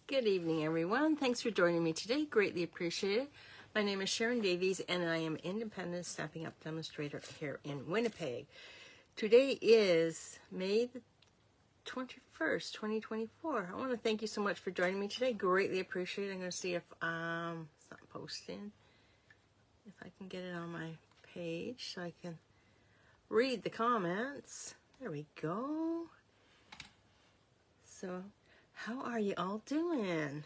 Good evening, everyone. Thanks for joining me today. Greatly appreciated. My name is Sharon Davies, and I am independent Stamping Up demonstrator here in Winnipeg. Today is May the 21st, 2024. I want to thank you so much for joining me today. Greatly appreciate it. I'm going to see if it's not posted. If I can get it on my page so I can read the comments. There we go. So, how are you all doing?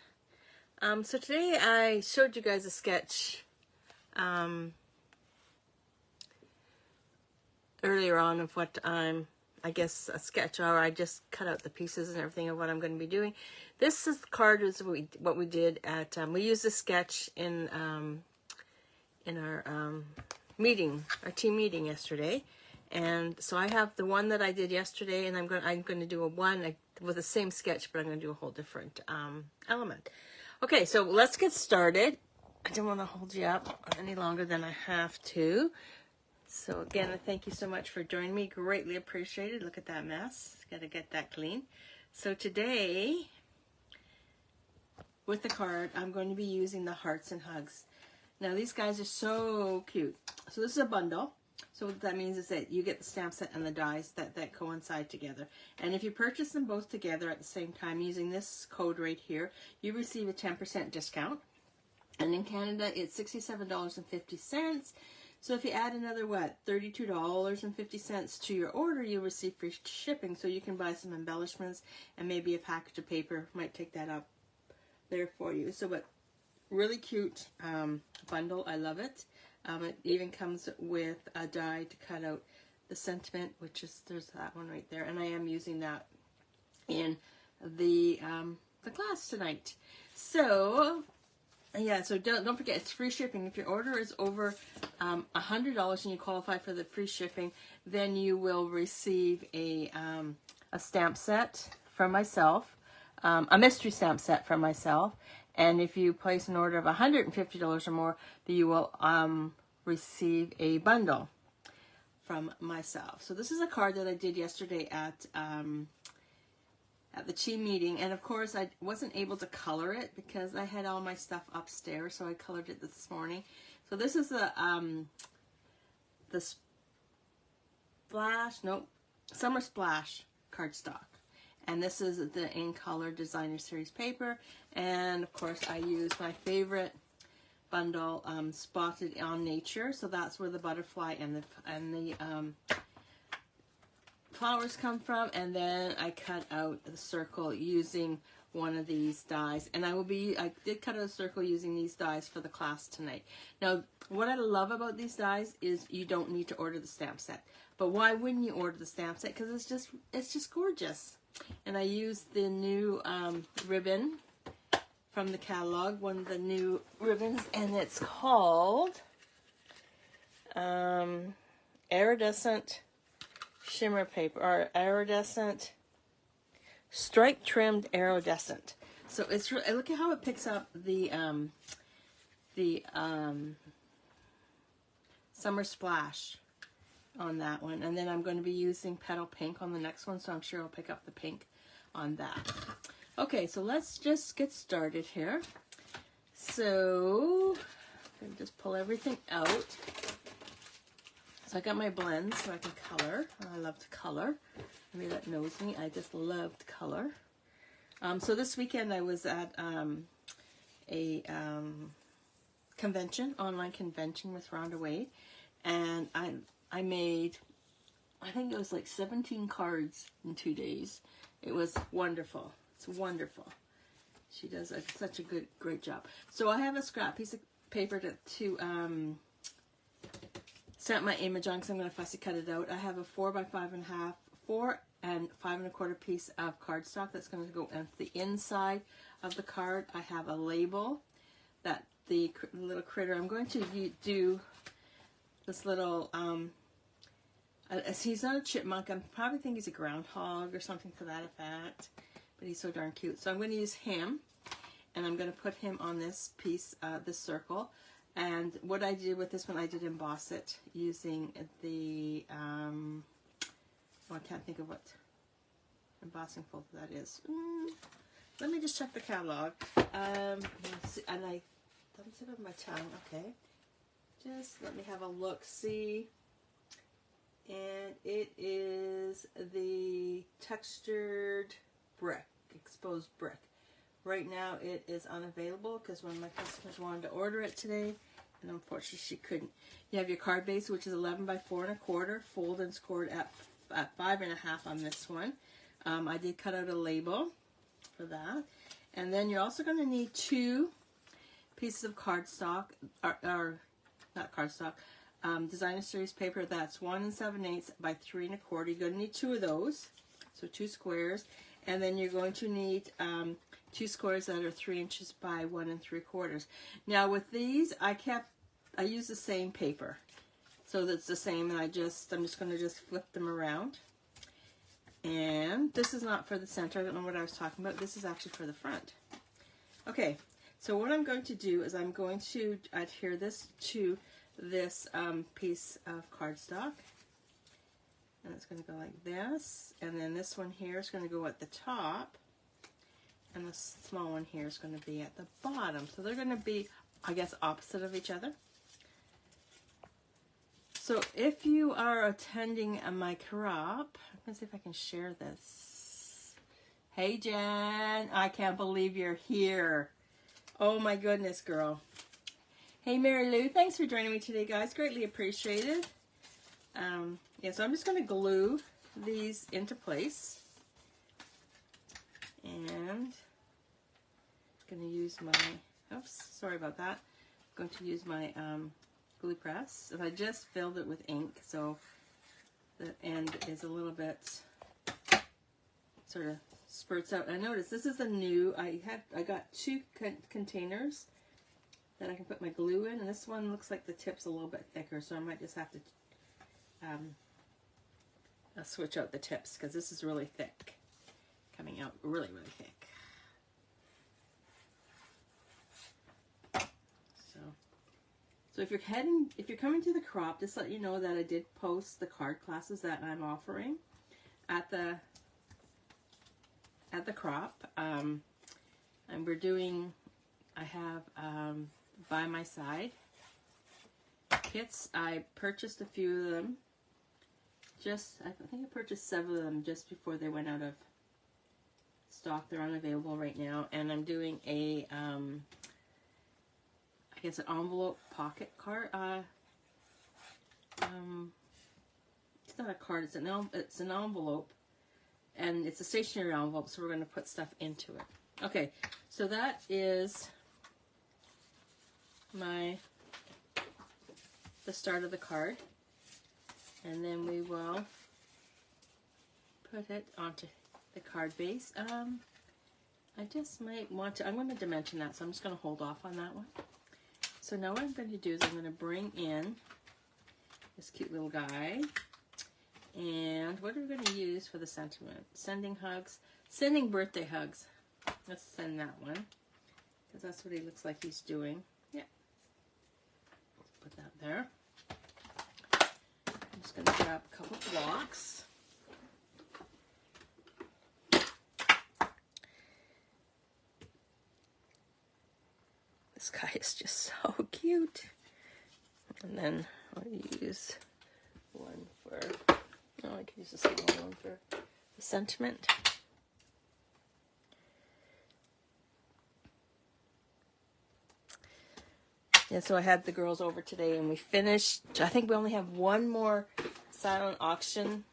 So today I showed you guys a sketch earlier on of what I guess a sketch, or I just cut out the pieces and everything of what I'm going to be doing. This is the card is what we did at, we used this sketch in our meeting, our team meeting yesterday. And so I have the one that I did yesterday, and I'm going to do a one with the same sketch, but I'm going to do a whole different element. Okay, so let's get started. I don't want to hold you up any longer than I have to. So again, I thank you so much for joining me. Greatly appreciated. Look at that mess. Got to get that clean. So today, with the card, I'm going to be using the Hearts and Hugs. Now these guys are so cute. So this is a bundle. So what that means is that you get the stamp set and the dies that coincide together. And if you purchase them both together at the same time using this code right here, you receive a 10% discount. And in Canada, it's $67.50. So if you add another, $32.50 to your order, you'll receive free shipping. So you can buy some embellishments and maybe a package of paper might take that up there for you. So but really cute bundle. I love it. It even comes with a die to cut out the sentiment, which is, there's that one right there. And I am using that in the class tonight. So, yeah, so don't forget, it's free shipping. If your order is over $100 and you qualify for the free shipping, then you will receive a stamp set from myself, a mystery stamp set from myself. And if you place an order of $150 or more, you will receive a bundle from myself. So this is a card that I did yesterday at the team meeting. And of course, I wasn't able to color it because I had all my stuff upstairs. So I colored it this morning. So this is the Summer Splash cardstock. And this is the In Color Designer Series paper. And of course, I use my favorite bundle, Spotted on Nature. So that's where the butterfly and the flowers come from. And then I cut out the circle using one of these dies. And I did cut out a circle using these dies for the class tonight. Now, what I love about these dies is you don't need to order the stamp set. But why wouldn't you order the stamp set? Because it's just gorgeous. And I used the new ribbon from the catalog, one of the new ribbons, and it's called Iridescent Shimmer Paper, or Iridescent Stripe Trimmed Iridescent. So it's look at how it picks up the Summer Splash on that one. And then I'm going to be using Petal Pink on the next one, so I'm sure I'll pick up the pink on that. Okay, so let's just get started here. So I'm going to just pull everything out. So I got my blends so I can color. I love to color. Anybody that knows me, I just love to color. So this weekend I was at a convention, online convention with Rhonda Wade, and I made, I think it was like 17 cards in 2 days. It was wonderful. It's wonderful. She does such a great job. So I have a scrap piece of paper to stamp my image on because I'm going to fussy cut it out. I have a 4 by 5.5, 4 and 5 1/4 piece of cardstock that's going to go into the inside of the card. I have a label that the little critter, I'm going to do this little, he's not a chipmunk. I probably think he's a groundhog or something to that effect, but he's so darn cute. So I'm going to use him, and I'm going to put him on this piece, this circle. And what I did with this one, I did emboss it using the, I can't think of what embossing folder that is. let me just check the catalog. Let's see, and I thumbs it on my tongue. Okay, just let me have a look. See, and it is the textured brick, exposed brick. Right now it is unavailable because one of my customers wanted to order it today, and unfortunately she couldn't. You have your card base, which is 11 by 4 1/4, fold and scored at 5 1/2 on this one. I did cut out a label for that. And then you're also going to need 2 pieces of cardstock, or not cardstock, designer series paper that's 1 7/8 by 3 1/4. You're going to need 2 of those, so 2 squares. And then you're going to need 2 squares that are 3 inches by 1 3/4. Now with these, I use the same paper, so that's the same, and I'm just going to just flip them around. And this is not for the center. I don't know what I was talking about. This is actually for the front. Okay, so what I'm going to do is I'm going to adhere this to this piece of cardstock. And it's going to go like this. And then this one here is going to go at the top. And the small one here is going to be at the bottom. So they're going to be, I guess, opposite of each other. So if you are attending my crop, I'm going to see if I can share this. Hey Jen, I can't believe you're here. Oh my goodness, girl. Hey Mary Lou, thanks for joining me today, guys. Greatly appreciated. Yeah, so I'm just going to glue these into place. And I'm going to use my, oops, sorry about that. I'm going to use my glue press. And I just filled it with ink, so the end is a little bit sort of spurts out. I noticed this is a new, I got 2 containers that I can put my glue in, and this one looks like the tip's a little bit thicker, so I might just have to I'll switch out the tips because this is really thick, coming out really, really thick. So if you're coming to the crop, just let you know that I did post the card classes that I'm offering at the crop. And we're doing, I have by my side kits. I purchased a few of them. I think I purchased several of them just before they went out of stock. They're unavailable right now. And I'm doing a I guess an envelope pocket card. It's not a card. It's an envelope, and it's a stationary envelope. So we're going to put stuff into it. Okay, so that is the start of the card, and then we will put it onto the card base. I just might want to. I'm going to dimension that, so I'm just going to hold off on that one. So now what I'm going to do is I'm going to bring in this cute little guy. And what are we going to use for the sentiment? Sending hugs. Sending birthday hugs. Let's send that one, because that's what he looks like he's doing. Yeah. Let's put that there. I'm just going to grab a couple blocks. This guy is just so cute. And then I'll use one for, oh, I can use the small one for the sentiment. Yeah, so I had the girls over today and we finished. I think we only have one more silent auction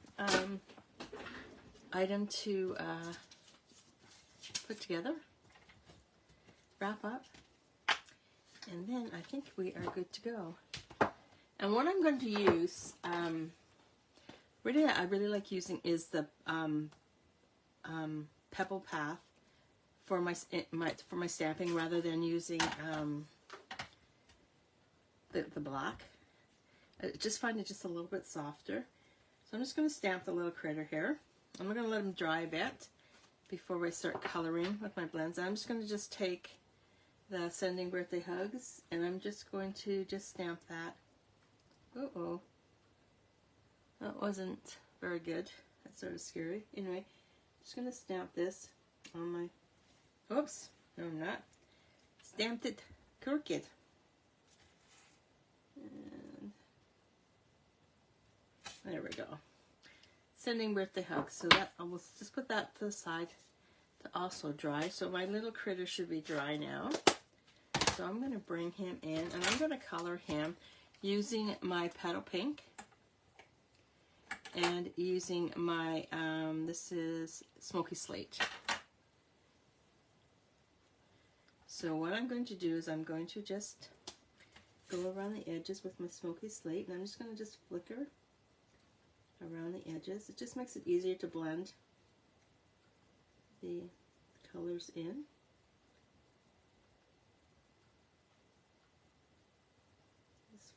item to put together, wrap up. And then I think we are good to go. And what I'm going to use, really I really like using is the Pebble Path for my stamping, rather than using the black. I just find it just a little bit softer. So I'm just going to stamp the little critter here. I'm going to let him dry a bit before I start coloring with my blends. I'm just going to take the Sending Birthday Hugs, and I'm just going to just stamp that. Uh-oh. That wasn't very good. That's sort of scary. Anyway, I'm just going to stamp this on my Oops, no, I'm not. Stamped it crooked. And there we go. Sending birthday hugs. So that I will just put that to the side to also dry. So my little critter should be dry now. So I'm going to bring him in, and I'm going to color him using my petal pink and using my, this is Smoky Slate. So what I'm going to do is I'm going to just go around the edges with my Smoky Slate, and I'm just going to just flicker around the edges. It just makes it easier to blend the colors in.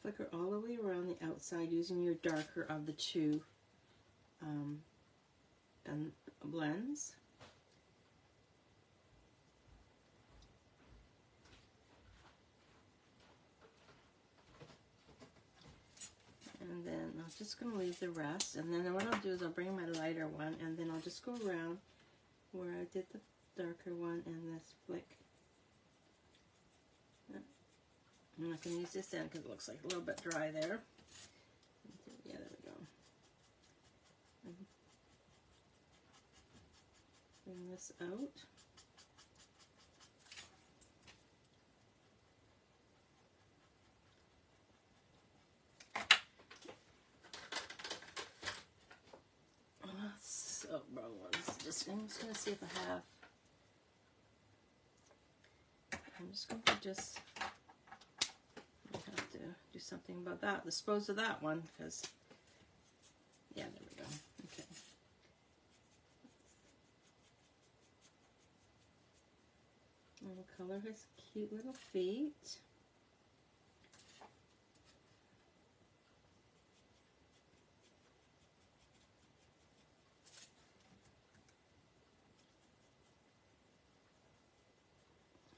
Flicker all the way around the outside using your darker of the two blends. And then I'm just going to leave the rest. And then what I'll do is I'll bring my lighter one, and then I'll just go around where I did the darker one and this flick. And I can use this end because it looks like a little bit dry there. Yeah, there we go. Bring this out. Oh, so wrong ones. I'm just going to see if I have. I'm just going to just. Have to do something about that. Dispose of that one because, yeah, there we go. Okay. And we'll color his cute little feet.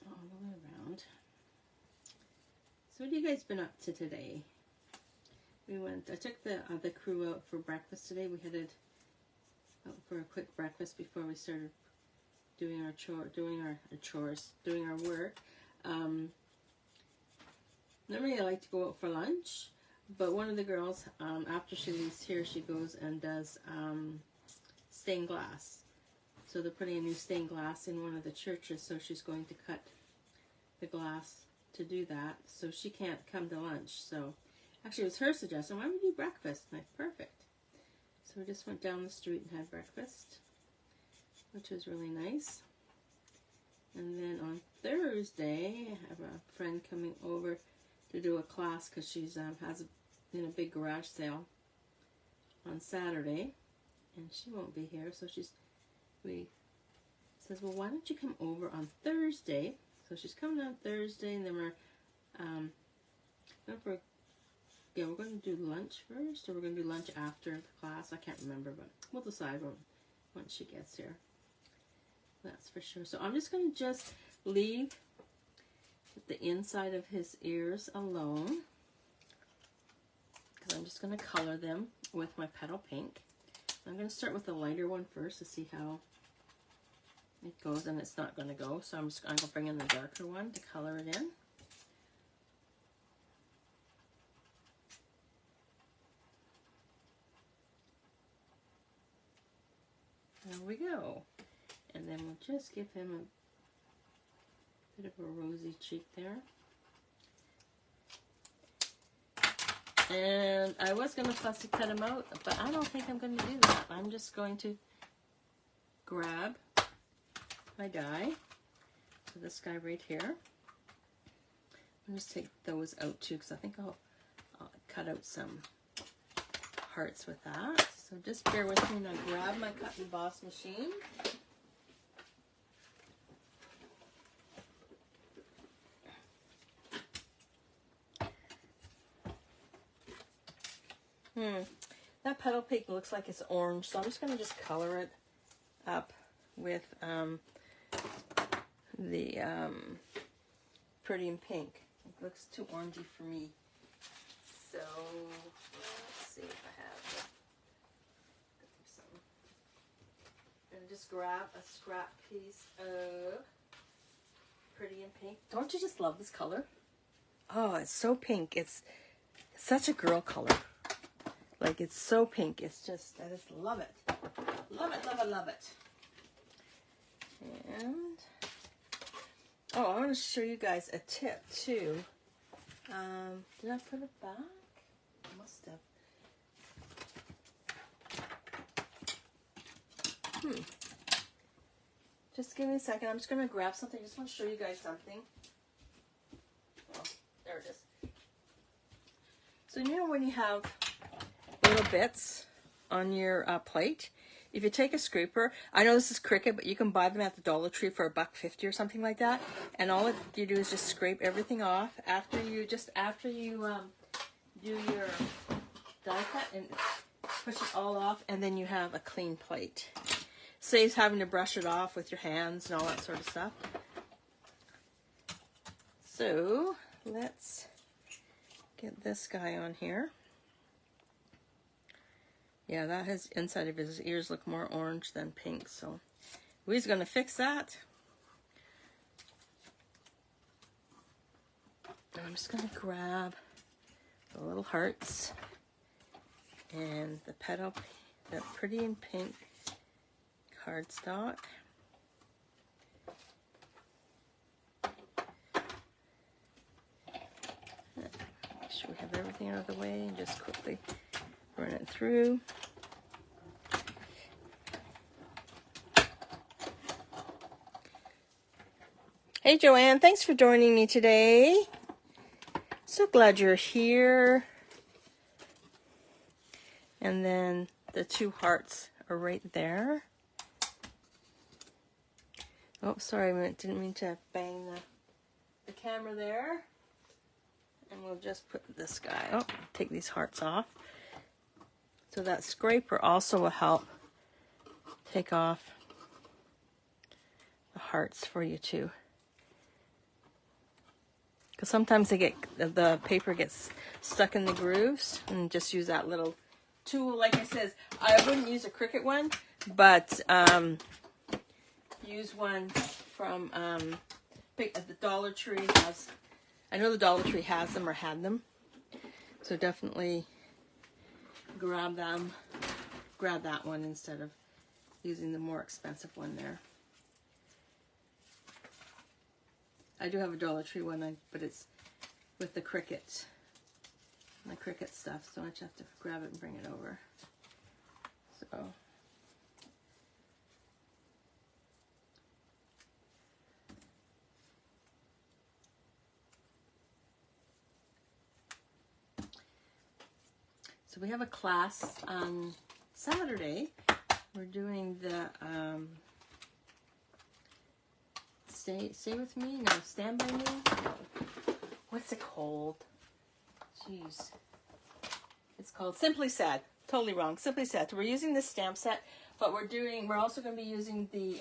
All the way around. So what have you guys been up to today? I took the crew out for breakfast today. We headed out for a quick breakfast before we started doing our work. Normally I like to go out for lunch, but one of the girls, after she leaves here, she goes and does stained glass. So they're putting a new stained glass in one of the churches, so she's going to cut the glass to do that, so she can't come to lunch. So actually it was her suggestion, why don't we do breakfast? I'm like, perfect. So we just went down the street and had breakfast, which was really nice. And then on Thursday I have a friend coming over to do a class because she's has been a big garage sale on Saturday, and she won't be here, so we says, well, why don't you come over on Thursday? So she's coming on Thursday, and then we're going to do lunch first, or we're going to do lunch after the class. I can't remember, but we'll decide once she gets here. That's for sure. So I'm just going to leave the inside of his ears alone, because I'm just going to color them with my petal pink. I'm going to start with the lighter one first to see how it goes, and it's not going to go, so I'm going to bring in the darker one to color it in. There we go. And then we'll just give him a bit of a rosy cheek there. And I was going to fussy cut him out, but I don't think I'm going to do that. I'm just going to grab my die, so this guy right here. I'll just take those out too, because I think I'll cut out some hearts with that. So just bear with me and I'll grab my cut and emboss machine. That petal pink looks like it's orange, so I'm just going to just color it up with the Pretty in Pink. It looks too orangey for me. So let's see if I have some. And just grab a scrap piece of pretty in pink. Don't you just love this color? Oh, it's so pink. It's such a girl color. Like, it's so pink. It's just, I just love it. Love it, love it, love it. And, oh, I want to show you guys a tip, too. Did I put it back? I must have. Just give me a second. I'm just going to grab something. I just want to show you guys something. Oh, there it is. So, you know when you have little bits on your plate, if you take a scraper, I know this is Cricut, but you can buy them at the Dollar Tree for $1.50 or something like that. And all you do is just scrape everything off after you do your die cut and push it all off, and then you have a clean plate. Saves having to brush it off with your hands and all that sort of stuff. So let's get this guy on here. Yeah, that his inside of his ears look more orange than pink, so we're going to fix that. And I'm just going to grab the little hearts and the petal, that pretty in pink cardstock. Make sure we have everything out of the way and just quickly run it through. Hey Joanne, thanks for joining me today. So glad you're here. And then the two hearts are right there. Oh, sorry, I didn't mean to bang the camera there. And we'll just put this guy, take these hearts off. So that scraper also will help take off the hearts for you too. Because sometimes the paper gets stuck in the grooves, and just use that little tool. Like I said, I wouldn't use a Cricut one, but use one from the Dollar Tree has. I know the Dollar Tree has them or had them, so definitely grab that one instead of using the more expensive one there. I do have a Dollar Tree one, but it's with the Cricut, my Cricut stuff, so I just have to grab it and bring it over. So we have a class on Saturday. We're doing the Stay With Me? No, Stand By Me? What's it called? Jeez. It's called Simply Sad. Totally wrong. Simply Sad. So we're using this stamp set, but we're also going to be using the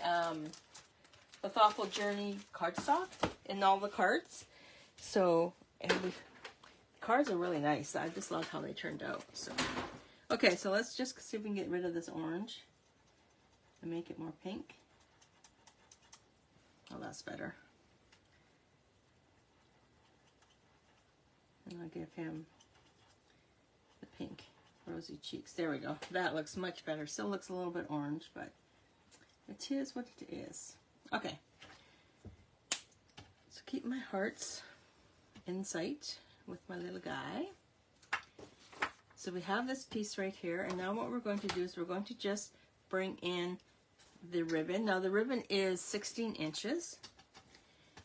Thoughtful Journey cardstock in all the cards. So, and the cards are really nice. I just love how they turned out. So, okay, so let's just see if we can get rid of this orange and make it more pink. Oh, that's better. And I'll give him the pink rosy cheeks. There we go. That looks much better. Still looks a little bit orange, but it is what it is. Okay. So keep my hearts in sight with my little guy. So we have this piece right here, and now what we're going to do is we're going to just bring in the ribbon. Now the ribbon is 16 inches,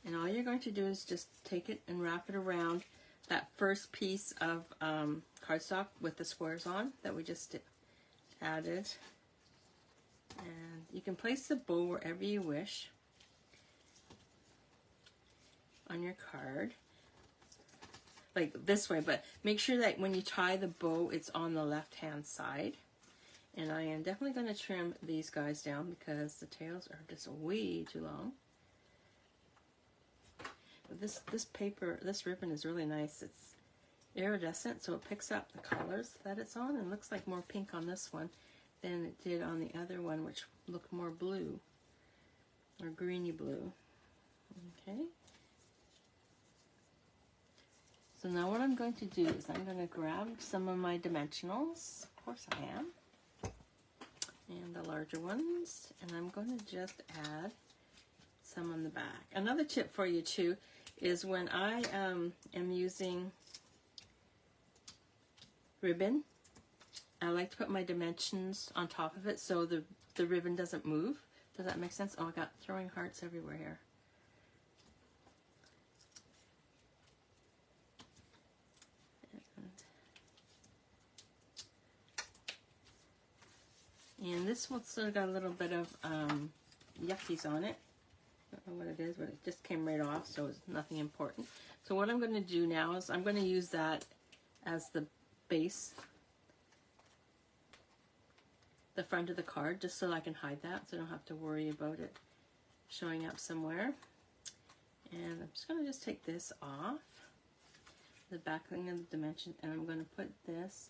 and all you're going to do is just take it and wrap it around that first piece of cardstock with the squares on that we just added. And you can place the bow wherever you wish on your card, like this way, but make sure that when you tie the bow, it's on the left hand side. And I am definitely going to trim these guys down because the tails are just way too long. But this ribbon is really nice. It's iridescent, so it picks up the colors that it's on, and looks like more pink on this one than it did on the other one, which looked more blue or greeny blue. Okay. So now what I'm going to do is I'm going to grab some of my dimensionals. Of course I am. And the larger ones. And I'm going to just add some on the back. Another tip for you too is when I am using ribbon, I like to put my dimensions on top of it so the ribbon doesn't move. Does that make sense? Oh, I got throwing hearts everywhere here. And this one's sort of got a little bit of yuckies on it. I don't know what it is, but it just came right off, so it's nothing important. So what I'm going to do now is I'm going to use that as the base, the front of the card, just so I can hide that, so I don't have to worry about it showing up somewhere. And I'm just going to take this off, the backing of the dimension, and I'm going to put this,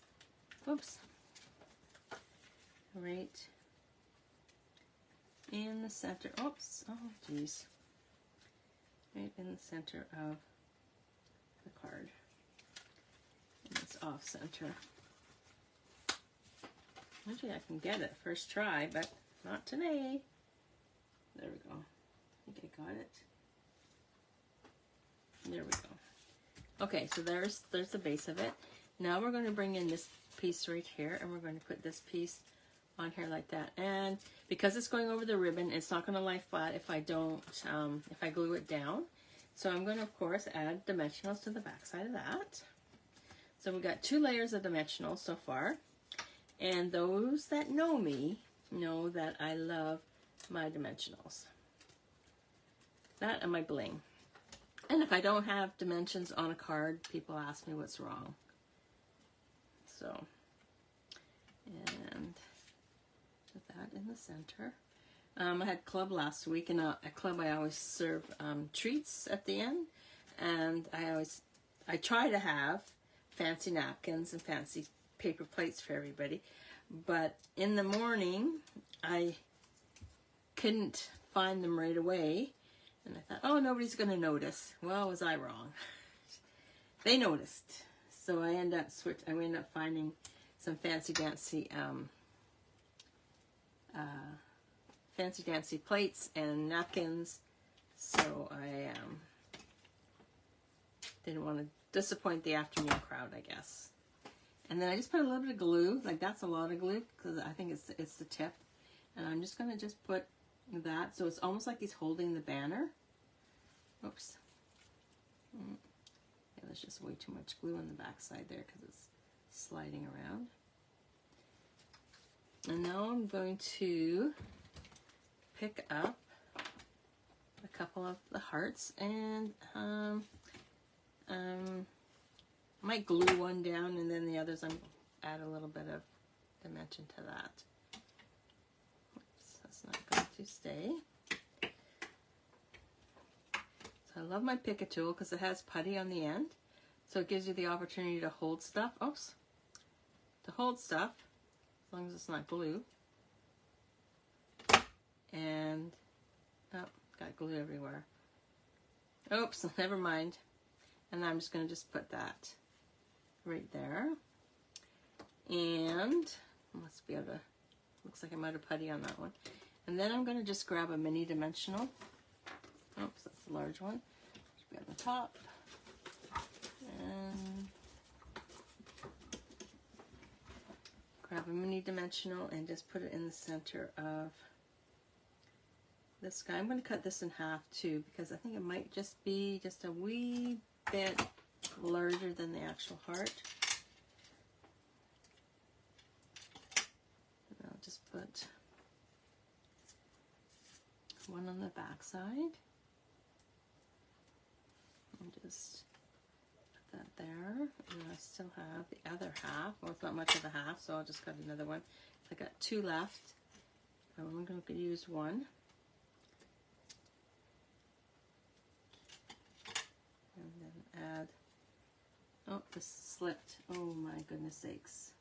whoops, right in the center. Oops, oh geez, right in the center of the card. And it's off center. Usually I can get it first try, but not today. There we go. I think I got it. There we go. Okay, so there's the base of it. Now we're going to bring in this piece right here, and we're going to put this piece on here like that. And because it's going over the ribbon, it's not going to lie flat if I don't, if I glue it down. So I'm going to, of course, add dimensionals to the back side of that. So we've got 2 layers of dimensionals so far. And those that know me know that I love my dimensionals. That and my bling. And if I don't have dimensions on a card, people ask me what's wrong. So, and put that in the center. I had club last week, and at club I always serve treats at the end. And I try to have fancy napkins and fancy paper plates for everybody, but in the morning I couldn't find them right away, and I thought, oh, nobody's going to notice. Well, was I wrong? They noticed, so I ended up finding some fancy dancy plates and napkins, so I didn't want to disappoint the afternoon crowd, I guess. And then I just put a little bit of glue, like that's a lot of glue, because I think it's the tip. And I'm just going to just put that, so it's almost like he's holding the banner. Oops. Yeah, there's just way too much glue on the back side there because it's sliding around. And now I'm going to pick up a couple of the hearts, and I might glue one down, and then the others I'm add a little bit of dimension to that. Oops, that's not going to stay. So I love my Pick-a tool because it has putty on the end, so it gives you the opportunity to hold stuff. Oops, to hold stuff as long as it's not glue. And oh, got glue everywhere. Oops, never mind. And I'm just going to just put that right there, and must be able to, looks like I'm out of putty on that one. And then I'm going to just grab a mini dimensional. Oops, that's the large one. Should be on the top, and grab a mini dimensional and just put it in the center of this guy. I'm going to cut this in half too, because I think it might just be just a wee bit larger than the actual heart. And I'll just put one on the back side and just put that there. And I still have the other half. Well, it's not much of a half, so I'll just cut another one. I got 2 left. I'm going to use one. And then add, oh, this slipped. Oh my goodness sakes.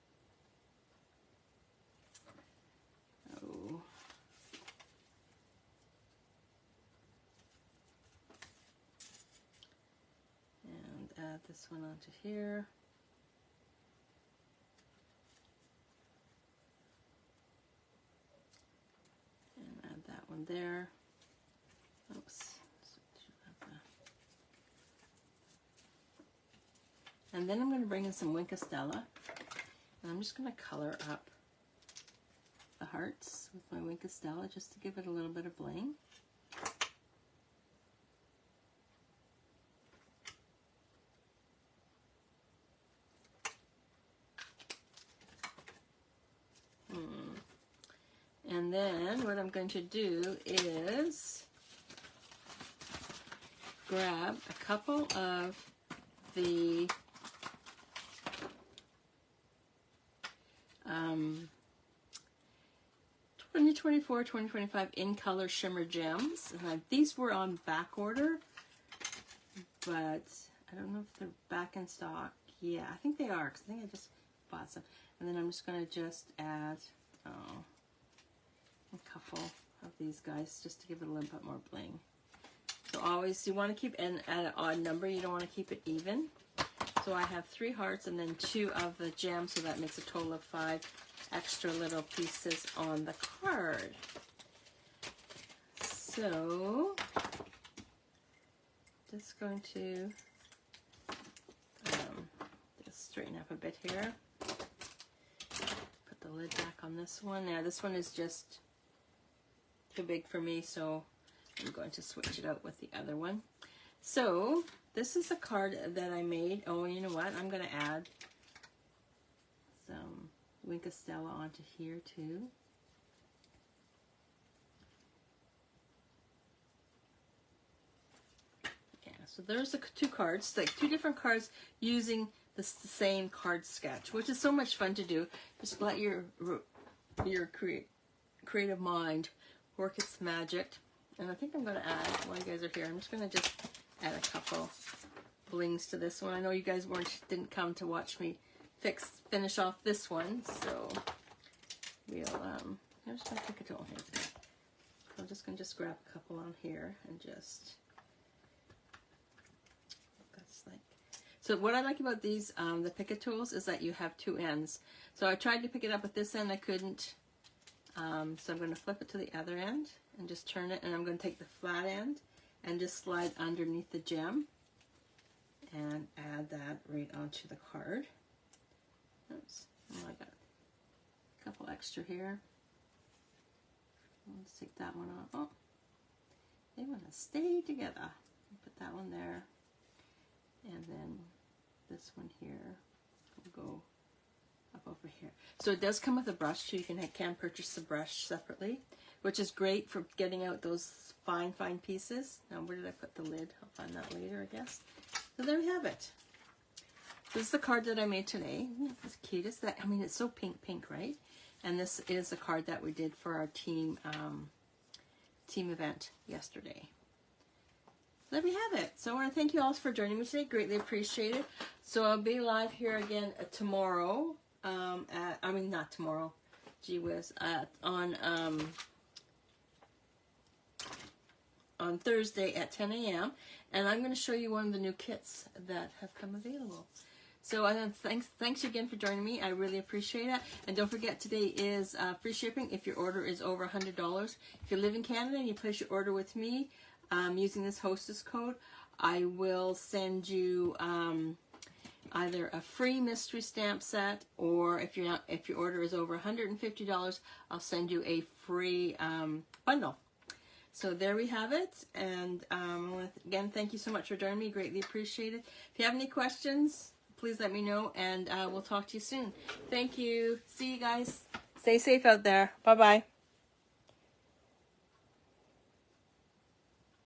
Oh. add this one onto here. And add that one there. Oops. And then I'm going to bring in some Winkostella, and I'm just going to color up the hearts with my Winkostella just to give it a little bit of bling. And then what I'm going to do is grab a couple of the 2024, 2025 in color shimmer gems. These were on back order, but I don't know if they're back in stock. Yeah, I think they are, because I think I just bought some. And then I'm just going to just add a couple of these guys just to give it a little bit more bling. So always, you want to keep at an odd number. You don't want to keep it even. So I have 3 hearts and then 2 of the gems, so that makes a total of 5 extra little pieces on the card. So just going to just straighten up a bit here. Put the lid back on this one. Now this one is just too big for me, so I'm going to switch it out with the other one. So this is a card that I made. Oh, you know what? I'm going to add some Winkostella onto here too. Yeah, so there's the 2 cards, like 2 different cards using the same card sketch, which is so much fun to do. Just let your creative mind work its magic. And I think I'm going to add, while you guys are here, I'm just going to just add a couple blings to this one. I know you guys didn't come to watch me finish off this one, so we'll I'm just going to pick a tool here. So I'm just going to grab a couple on here and just, that's like, so what I like about these the Picket tools is that you have 2 ends. So I tried to pick it up at this end, I couldn't, so I'm going to flip it to the other end and just turn it, and I'm going to take the flat end and just slide underneath the gem and add that right onto the card. Oops, oh, I got a couple extra here. Let's take that one off. Oh, they want to stay together. Put that one there, and then this one here will go up over here. So it does come with a brush too. You can purchase the brush separately, which is great for getting out those fine pieces. Now where did I put the lid? I'll find that later, I guess. So there we have it. This is the card that I made today. It's cute. It's that, I mean, it's so pink, right? And this is the card that we did for our team event yesterday. So there we have it. So I want to thank you all for joining me today. Greatly appreciate it. So I'll be live here again tomorrow. Not tomorrow. Gee whiz. On Thursday at 10 a.m. And I'm going to show you one of the new kits that have come available. So thanks again for joining me. I really appreciate it. And don't forget, today is free shipping if your order is over $100. If you live in Canada and you place your order with me using this hostess code, I will send you either a free mystery stamp set, or if your order is over $150, I'll send you a free bundle. So there we have it. And again, thank you so much for joining me. Greatly appreciate it. If you have any questions, please let me know, and we'll talk to you soon. Thank you. See you guys. Stay safe out there. Bye-bye.